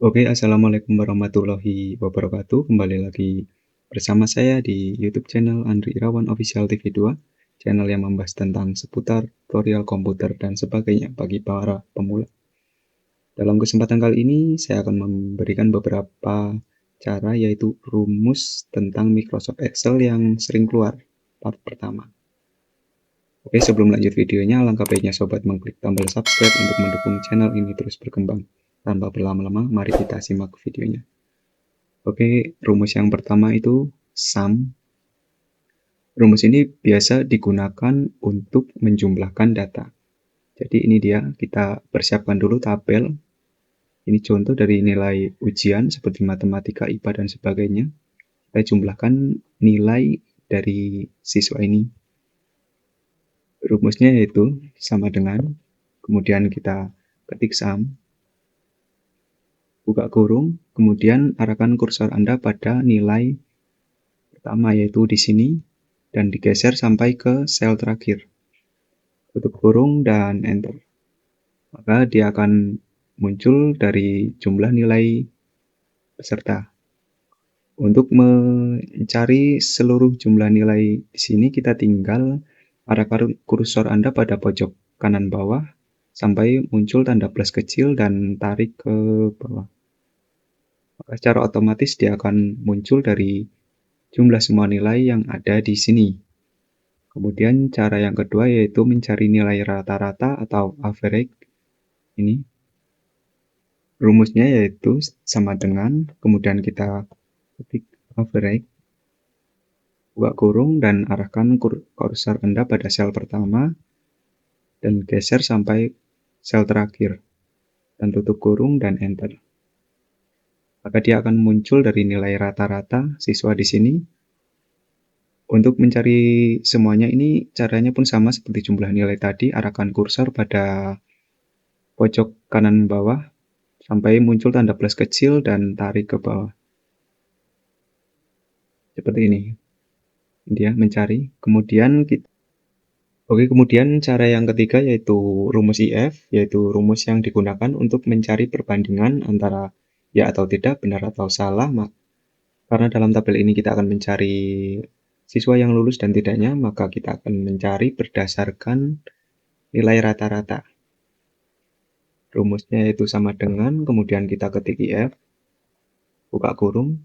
Oke, assalamualaikum warahmatullahi wabarakatuh. Kembali lagi bersama saya di YouTube channel Andri Irawan Official TV 2, channel yang membahas tentang seputar tutorial komputer dan sebagainya bagi para pemula. Dalam kesempatan kali ini, saya akan memberikan beberapa cara, yaitu rumus tentang Microsoft Excel yang sering keluar, part pertama. Oke, sebelum lanjut videonya, alangkah baiknya sobat mengklik tombol subscribe untuk mendukung channel ini terus berkembang. Tanpa berlama-lama, mari kita simak videonya. Oke, rumus yang pertama itu sum. Rumus ini biasa digunakan untuk menjumlahkan data. Jadi ini dia, kita persiapkan dulu tabel. Ini contoh dari nilai ujian seperti matematika, IPA, dan sebagainya. Kita jumlahkan nilai dari siswa ini. Rumusnya yaitu sama dengan, kemudian kita ketik sum, buka kurung, kemudian arahkan kursor Anda pada nilai pertama, yaitu di sini, dan digeser sampai ke sel terakhir. Tutup kurung dan enter. Maka dia akan muncul dari jumlah nilai peserta. Untuk mencari seluruh jumlah nilai di sini, kita tinggal arahkan kursor Anda pada pojok kanan bawah sampai muncul tanda plus kecil dan tarik ke bawah. Maka secara otomatis dia akan muncul dari jumlah semua nilai yang ada di sini. Kemudian cara yang kedua yaitu mencari nilai rata-rata atau average. Ini rumusnya yaitu sama dengan, kemudian kita ketik average, buka kurung dan arahkan kursor Anda pada sel pertama dan geser sampai sel terakhir dan tutup kurung dan enter. Maka dia akan muncul dari nilai rata-rata siswa di sini. Untuk mencari semuanya ini caranya pun sama seperti jumlah nilai tadi, arahkan kursor pada pojok kanan bawah sampai muncul tanda plus kecil dan tarik ke bawah. Seperti ini. Dia mencari. Kemudian cara yang ketiga yaitu rumus IF, yaitu rumus yang digunakan untuk mencari perbandingan antara ya atau tidak, benar atau salah. Karena dalam tabel ini kita akan mencari siswa yang lulus dan tidaknya, maka kita akan mencari berdasarkan nilai rata-rata. Rumusnya yaitu sama dengan, kemudian kita ketik IF, buka kurung,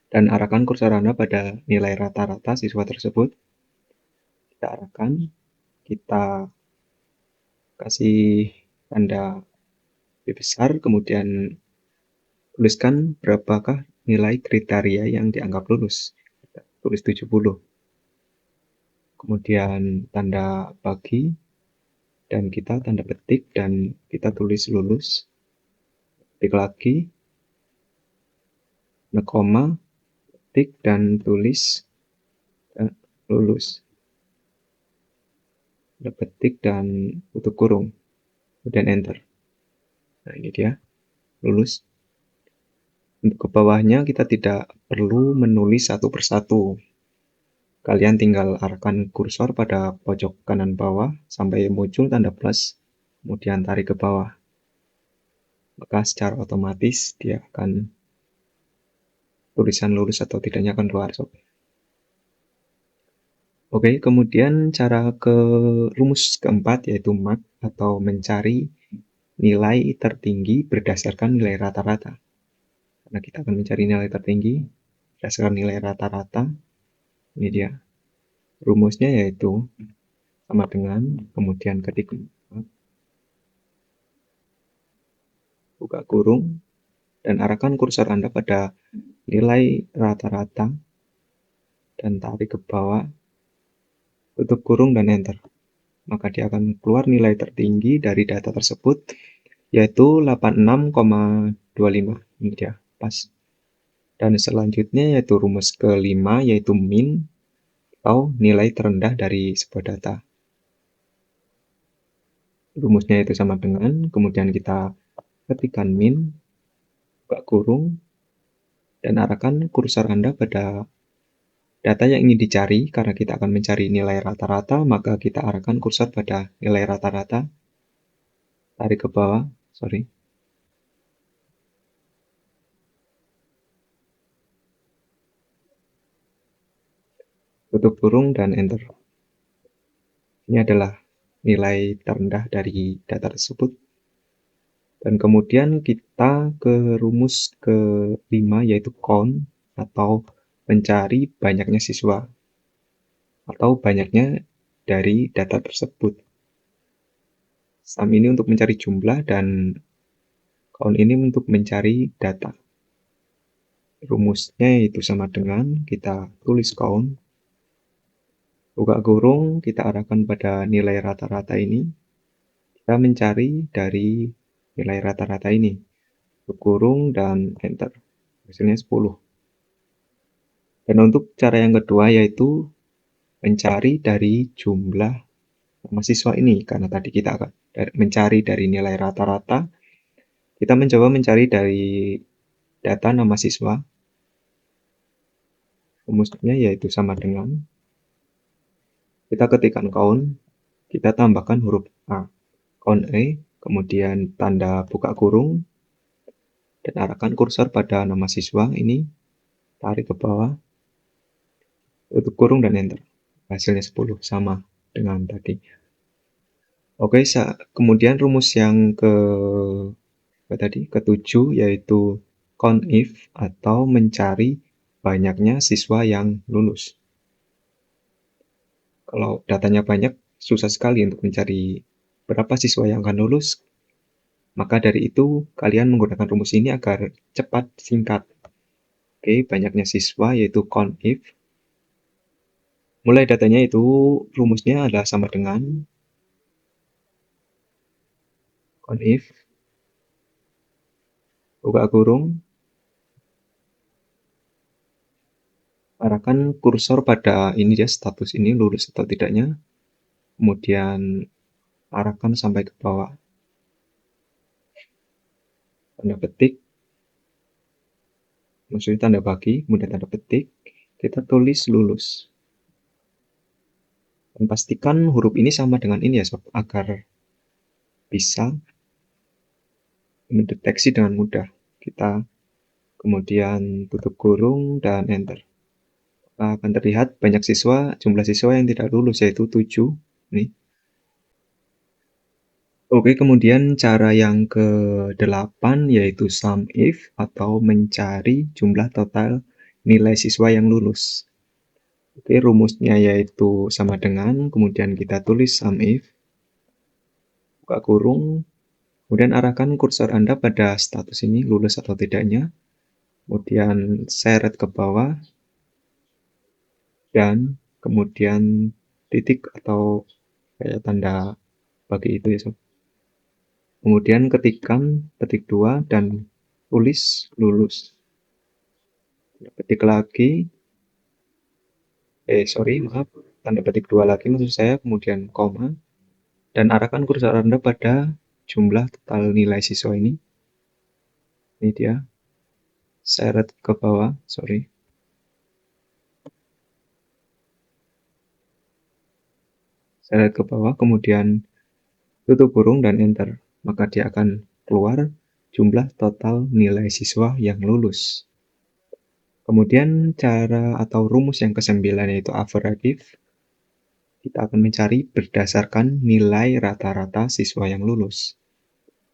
dan arahkan kursor Anda pada nilai rata-rata siswa tersebut. Kita arahkan, kita kasih tanda B besar, kemudian tuliskan berapakah nilai kriteria yang dianggap lulus. Kita tulis 70. Kemudian tanda bagi, dan kita tanda petik, dan kita tulis lulus. Ketik lagi, koma, ketik, dan tulis lulus. Petik dan tutup kurung, kemudian enter. Nah, ini dia, lulus. Untuk ke bawahnya kita tidak perlu menulis satu persatu. Kalian tinggal arahkan kursor pada pojok kanan bawah sampai muncul tanda plus, kemudian tarik ke bawah. Maka secara otomatis dia akan, tulisan lulus atau tidaknya akan keluar. Oke, kemudian cara ke rumus keempat yaitu mark atau mencari nilai tertinggi berdasarkan nilai rata-rata. Karena kita akan mencari nilai tertinggi berdasarkan nilai rata-rata. Ini dia. Rumusnya yaitu sama dengan, kemudian ketik buka kurung dan arahkan kursor Anda pada nilai rata-rata dan tarik ke bawah, tutup kurung dan enter. Maka dia akan keluar nilai tertinggi dari data tersebut yaitu 86,25. Ini dia, pas. Dan selanjutnya yaitu rumus kelima yaitu min atau nilai terendah dari sebuah data. Rumusnya itu sama dengan, kemudian kita ketikkan min, buka kurung, dan arahkan kursor Anda pada data yang ingin dicari. Karena kita akan mencari nilai rata-rata, maka kita arahkan kursor pada nilai rata-rata, tarik ke bawah, tutup kurung, dan enter. Ini adalah nilai terendah dari data tersebut. Dan kemudian kita ke rumus kelima, yaitu count atau mencari banyaknya siswa atau banyaknya dari data tersebut. Sum ini untuk mencari jumlah dan count ini untuk mencari data. Rumusnya itu sama dengan kita tulis count, buka kurung, kita arahkan pada nilai rata-rata ini. Kita mencari dari nilai rata-rata ini, tutup kurung, dan enter. Hasilnya 10. Dan untuk cara yang kedua yaitu mencari dari jumlah mahasiswa ini. Karena tadi kita akan mencari dari nilai rata-rata, kita mencoba mencari dari data nama siswa. Rumusnya yaitu sama dengan kita ketikkan count, kita tambahkan huruf A, count E, kemudian tanda buka kurung, dan arahkan kursor pada nama siswa ini, tarik ke bawah, tutup kurung, dan enter. Hasilnya 10, sama dengan tadi. Oke, kemudian rumus yang ketujuh yaitu count if atau mencari banyaknya siswa yang lulus. Kalau datanya banyak, susah sekali untuk mencari berapa siswa yang akan lulus. Maka dari itu, kalian menggunakan rumus ini agar cepat, singkat. Oke, banyaknya siswa yaitu count if. Mulai datanya itu rumusnya adalah sama dengan count if, buka kurung, arahkan kursor pada ini ya, status ini lulus atau tidaknya, kemudian arahkan sampai ke bawah, tanda petik, maksudnya tanda bagi, kemudian tanda petik, kita tulis lulus. Dan pastikan huruf ini sama dengan ini ya sob, agar bisa mendeteksi dengan mudah. Kita kemudian tutup kurung dan enter. Akan terlihat banyak siswa, jumlah siswa yang tidak lulus yaitu 7. Nih. Oke, kemudian cara yang ke-8 yaitu sum if atau mencari jumlah total nilai siswa yang lulus. Oke, rumusnya yaitu sama dengan, kemudian kita tulis sum if, buka kurung, kemudian arahkan kursor Anda pada status ini, lulus atau tidaknya, kemudian seret ke bawah, dan kemudian titik atau kayak tanda bagi itu ya sob. Kemudian ketikkan petik 2 dan tulis lulus. Petik lagi, maaf, tanda petik 2 lagi maksud saya, kemudian koma, dan arahkan kursor Anda pada jumlah total nilai siswa ini. Ini dia, seret ke bawah, seret ke bawah, kemudian tutup kurung dan enter. Maka dia akan keluar jumlah total nilai siswa yang lulus. Kemudian cara atau rumus yang ke-9 yaitu average. Kita akan mencari berdasarkan nilai rata-rata siswa yang lulus.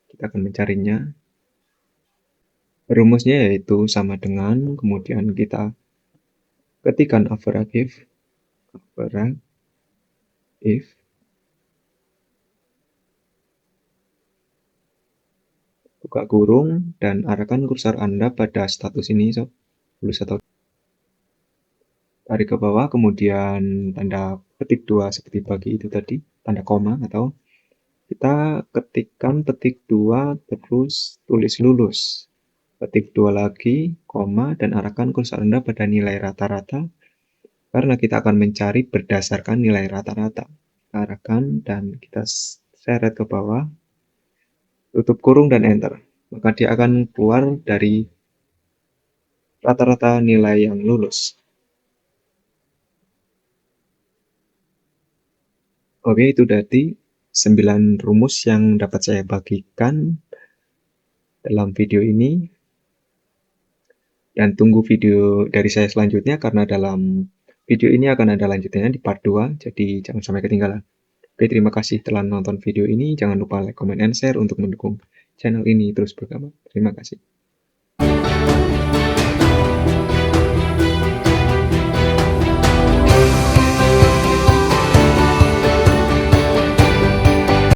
Kita akan mencarinya. Rumusnya yaitu sama dengan, kemudian kita ketikkan average if, buka kurung, dan arahkan kursor Anda pada status ini, sob, lulus atau tarik ke bawah, kemudian tanda petik 2 seperti bagi itu tadi, tanda koma, atau kita ketikkan petik 2 terus tulis lulus. Petik 2 lagi, koma, dan arahkan kursor Anda pada nilai rata-rata, karena kita akan mencari berdasarkan nilai rata-rata. Arahkan dan kita seret ke bawah, tutup kurung dan enter. Maka dia akan keluar dari rata-rata nilai yang lulus. Oke, itu tadi 9 rumus yang dapat saya bagikan dalam video ini. Dan tunggu video dari saya selanjutnya, karena dalam Video ini akan ada lanjutannya di part 2, jadi jangan sampai ketinggalan. Oke, terima kasih telah nonton video ini. Jangan lupa like, comment, and share untuk mendukung channel ini terus berkembang. Terima kasih.